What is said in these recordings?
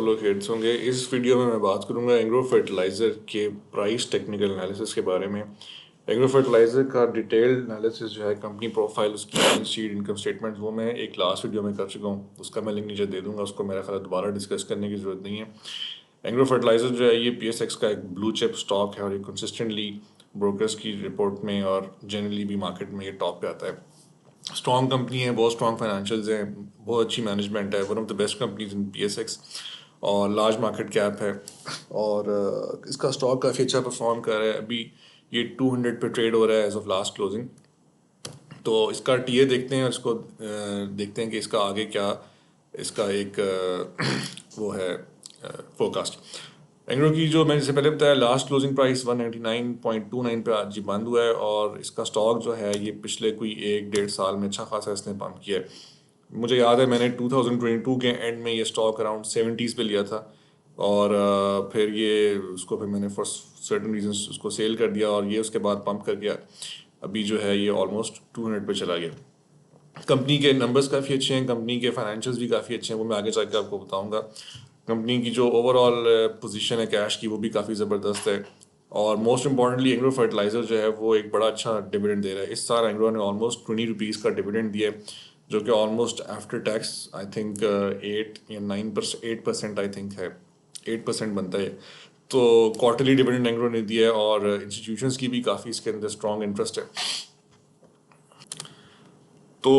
लोग खैरियत से होंगे। इस वीडियो में मैं बात करूंगा एग्रो फर्टिलाइज़र के प्राइस टेक्निकल एनालिसिस के बारे में। एग्रो फर्टिलाइज़र का डिटेल्ड एनालिसिस जो है, कंपनी प्रोफाइल, उसकी बैलेंस शीट, इनकम स्टेटमेंट, वो मैं एक लास्ट वीडियो में कर चुका हूँ। उसका मैं लिंक नीचे दे दूंगा। उसको मेरा ख्याल दोबारा डिस्कस करने की ज़रूरत नहीं है। एग्रो फर्टिलाइज़र जो है ये PSX का एक ब्लू चिप स्टॉक है और ये कंसिस्टेंटली ब्रोकर्स की रिपोर्ट में और जनरली भी मार्केट में ये टॉप पे आता है। स्ट्रॉन्ग कंपनी है, बहुत स्ट्रॉन्ग फाइनेंशियल्स हैं, बहुत अच्छी मैनेजमेंट है, one of the best companies in PSX और लार्ज मार्केट कैप है। और इसका स्टॉक काफ़ी अच्छा परफॉर्म कर रहा है। अभी ये 200 पे ट्रेड हो रहा है एज ऑफ लास्ट क्लोजिंग। तो इसका टीए देखते हैं, इसको देखते हैं कि इसका आगे क्या, इसका एक वो है फोरकास्ट। एंग्रो की जो मैंने जैसे पहले बताया, लास्ट क्लोजिंग प्राइस 199.29 पे आज ही बंद हुआ है और इसका स्टॉक जो है ये पिछले कोई 1-1.5 साल में अच्छा खासा इसने पंप किया है। मुझे याद है मैंने 2022 के एंड में ये स्टॉक अराउंड 70s पे लिया था और फिर ये उसको फिर मैंने फॉर सर्टन रीजंस उसको सेल कर दिया और ये उसके बाद पंप कर गया। अभी जो है ये ऑलमोस्ट 200 पे चला गया। कंपनी के नंबर्स काफ़ी अच्छे हैं, कंपनी के फाइनेंशियल्स भी काफ़ी अच्छे हैं, वो मैं आगे जाकर आपको बताऊंगा। कंपनी की जो ओवरऑल पोजीशन है कैश की, वो भी काफ़ी ज़बरदस्त है। और मोस्ट इंपॉर्टेंटली एग्रो फर्टिलाइज़र जो है वो एक बड़ा अच्छा डिविडेंड दे रहा है। इस साल एग्रो ने ऑलमोस्ट 20 रुपीज़ का डिविडेंड दिया है, जो कि almost after tax I think 8% I think है, 8% बनता है। तो क्वार्टरली डिविडेंड एग्रो ने दिया है और इंस्टीट्यूशंस की भी काफ़ी इसके अंदर स्ट्रॉन्ग इंटरेस्ट है। तो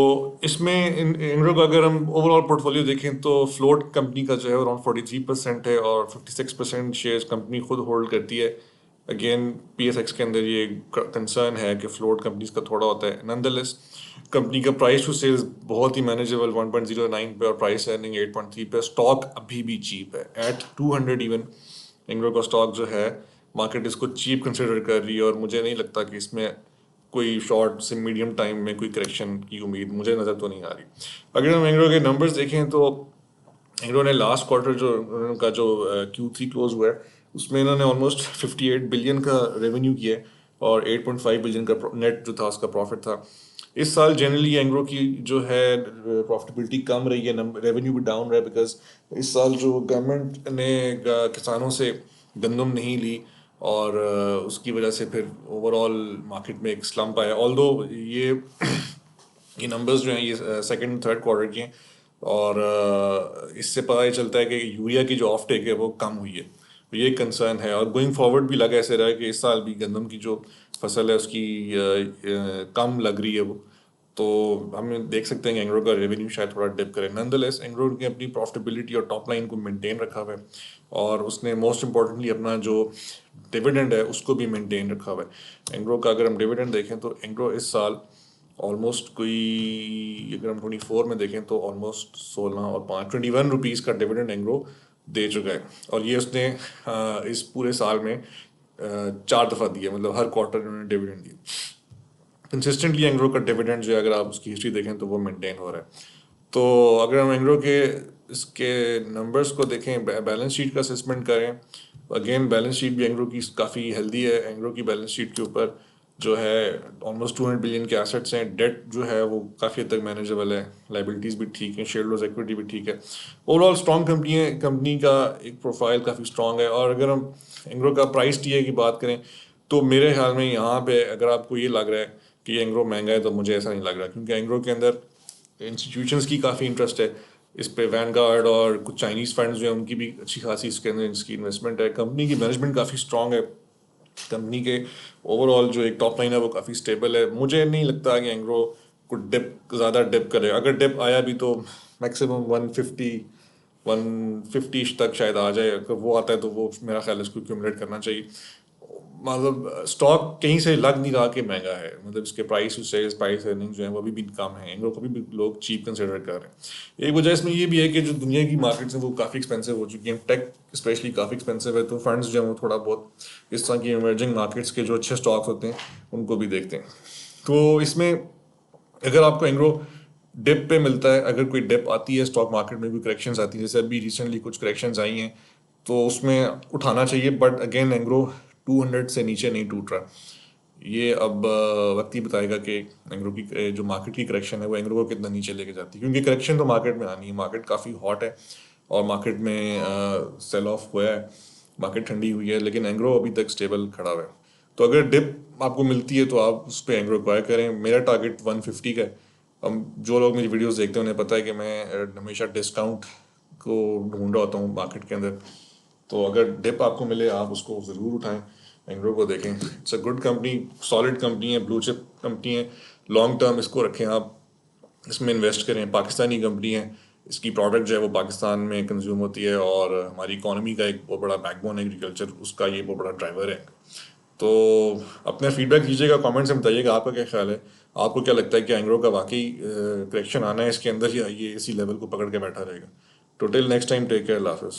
इसमें एंग्रो का अगर हम ओवरऑल पोर्टफोलियो देखें तो फ्लोट कंपनी का जो है अराउंड 43% है और 56% शेयर्स कंपनी खुद होल्ड करती है। अगेन PSX के अंदर ये कंसर्न है कि फ्लोट कंपनीज का थोड़ा होता है। नंदलेस कंपनी का प्राइस टू सेल्स बहुत ही मैनेजेबल 1.09 पे और प्राइस अर्निंग 8.3 पे। स्टॉक अभी भी चीप है एट 200 इवन। एंग्रो का स्टॉक जो है मार्केट इसको चीप कंसिडर कर रही है और मुझे नहीं लगता कि इसमें कोई शॉर्ट से मीडियम टाइम में कोई करेक्शन की उम्मीद मुझे नज़र तो नहीं आ रही। अगर हम एंग्रो के नंबर्स देखें तो एंग्रो ने लास्ट क्वार्टर जो उनका जो Q3 क्लोज हुआ है उसमें इन्होंने ऑलमोस्ट 58 बिलियन का रेवेन्यू किया है और 8.5 बिलियन का नेट जो था उसका प्रॉफिट था। इस साल जनरली एंग्रो की जो है प्रॉफिटेबिलिटी कम रही है, रेवेन्यू भी डाउन रहा है, बिकॉज इस साल जो गवर्नमेंट ने किसानों से गंदम नहीं ली और उसकी वजह से फिर ओवरऑल मार्केट में एक स्लम्प आया। ऑल्दो ये नंबर्स जो हैं ये सेकंड थर्ड क्वार्टर के हैं और इससे पता ही चलता है कि यूरिया की जो ऑफ टेक है वो कम हुई है। तो ये कंसर्न है और गोइंग फॉरवर्ड भी लगा ऐसे रहा है कि इस साल भी गंदम की जो फसल है उसकी कम लग रही है वो। तो हम देख सकते हैं कि एंग्रो का रेवेन्यू शायद थोड़ा डिप करे। नंदलेस एंग्रो ने अपनी प्रॉफिटेबिलिटी और टॉप लाइन को मेंटेन रखा हुआ है और उसने मोस्ट इम्पोर्टेंटली अपना जो डिविडेंड है उसको भी मेंटेन रखा हुआ है। एंग्रो का अगर हम डिविडेंड देखें तो एंग्रो इस साल ऑलमोस्ट कोई, अगर हम 24 में देखें तो ऑलमोस्ट 16 और 5 21 रुपीज़ का डिविडेंड एंग्रो दे चुका है और ये उसने इस पूरे साल में 4 दफ़ा दिया, मतलब हर क्वार्टर उन्होंने डिविडेंड दिया। कंसिस्टेंटली एंग्रो का डिविडेंड जो है अगर आप उसकी हिस्ट्री देखें तो वो मेंटेन हो रहा है। तो अगर हम एंग्रो के इसके नंबर्स को देखें, बैलेंस शीट का असेसमेंट करें, अगेन बैलेंस शीट भी एंग्रो की काफ़ी हेल्दी है। एंग्रो की बैलेंस शीट के ऊपर जो है ऑलमोस्ट 200 बिलियन के एसेट्स हैं। डेट जो है वो काफ़ी हद तक मैनेजेबल है, लाइबिलिटीज़ भी ठीक हैं, शेयर होल्डर्स इक्विटी भी ठीक है। ओवरऑल स्ट्रॉन्ग कंपनी है, कंपनी का एक प्रोफाइल काफ़ी स्ट्रॉन्ग है। और अगर हम एंग्रो का प्राइस टीए की बात करें तो मेरे ख्याल में यहाँ पे अगर आपको ये लग रहा है कि एंग्रो महंगा है तो मुझे ऐसा नहीं लग रहा, क्योंकि एंग्रो के अंदर इंस्टीट्यूशंस की काफ़ी इंटरेस्ट है इस पे। वैनगार्ड और कुछ चाइनीज़ फंड्स जो हैं उनकी भी अच्छी खासी इसके अंदर इसकी इन्वेस्टमेंट है। कंपनी की मैनेजमेंट काफ़ी स्ट्रॉन्ग है, कंपनी के ओवरऑल जो एक टॉप लाइन है वो काफ़ी स्टेबल है। मुझे नहीं लगता कि एंग्रो को ज़्यादा डिप करे। अगर डिप आया भी तो मैक्सिमम 150 तक शायद आ जाए। अगर वो आता है तो वो मेरा ख्याल है इसको एक्यूमुलेट करना चाहिए। मतलब स्टॉक कहीं से लग नहीं रहा कि महंगा है, मतलब इसके price to sales, price earning जो है वो भी कम है। एंग्रो को भी लोग चीप कंसिडर कर रहे हैं। एक वजह इसमें ये भी है कि जो दुनिया की मार्केट्स हैं वो काफ़ी एक्सपेंसिव हो चुकी हैं, टेक स्पेशली काफ़ी एक्सपेंसिव है। तो फंड्स जो हैं वो थोड़ा बहुत इस तरह की इमर्जिंग मार्केट्स के जो अच्छे स्टॉक्स होते हैं उनको भी देखते हैं। तो इसमें अगर आपको एंग्रो डिप पे मिलता है, अगर कोई डिप आती है स्टॉक मार्केट में भी, करेक्शंस आती है, जैसे अभी रिसेंटली कुछ करेक्शंस आई हैं, तो उसमें उठाना चाहिए। बट अगेन एंग्रो 200 से नीचे नहीं टूट रहा। ये अब वक्त ही बताएगा कि एंग्रो की जो मार्केट की करेक्शन है वो एंग्रो को कितना नीचे लेके जाती है, क्योंकि करेक्शन तो मार्केट में आनी है, मार्केट काफ़ी हॉट है और मार्केट में सेल ऑफ हुआ है, मार्केट ठंडी हुई है, लेकिन एंग्रो अभी तक स्टेबल खड़ा हुआ है। तो अगर डिप आपको मिलती है तो आप उस पर एंग्रो एक्वायर करें। मेरा टारगेट 150 का है। अब जो लोग मेरी वीडियोस देखते हैं उन्हें पता है कि मैं हमेशा डिस्काउंट को ढूंढ रहा होता हूँ मार्केट के अंदर। तो अगर डिप आपको मिले आप उसको ज़रूर उठाएं, एंग्रो को देखें। It's a good company, solid company है, ब्लू चिप कंपनी है। लॉन्ग टर्म इसको रखें आप, इसमें इन्वेस्ट करें। पाकिस्तानी कंपनी है, इसकी प्रोडक्ट जो है वो पाकिस्तान में कंज्यूम होती है और हमारी इकोनॉमी का एक बहुत बड़ा बैकबोन है एग्रीकल्चर, उसका ये बहुत बड़ा ड्राइवर है। तो अपना फीडबैक दीजिएगा, कमेंट्स में बताइएगा आपका क्या ख्याल है। आपको क्या लगता है कि एंग्रो का वाकई करेक्शन आना है इसके अंदर, या ये इसी लेवल को पकड़ के बैठा रहेगा। तो till next time, take care, अल्लाह हाफिज़।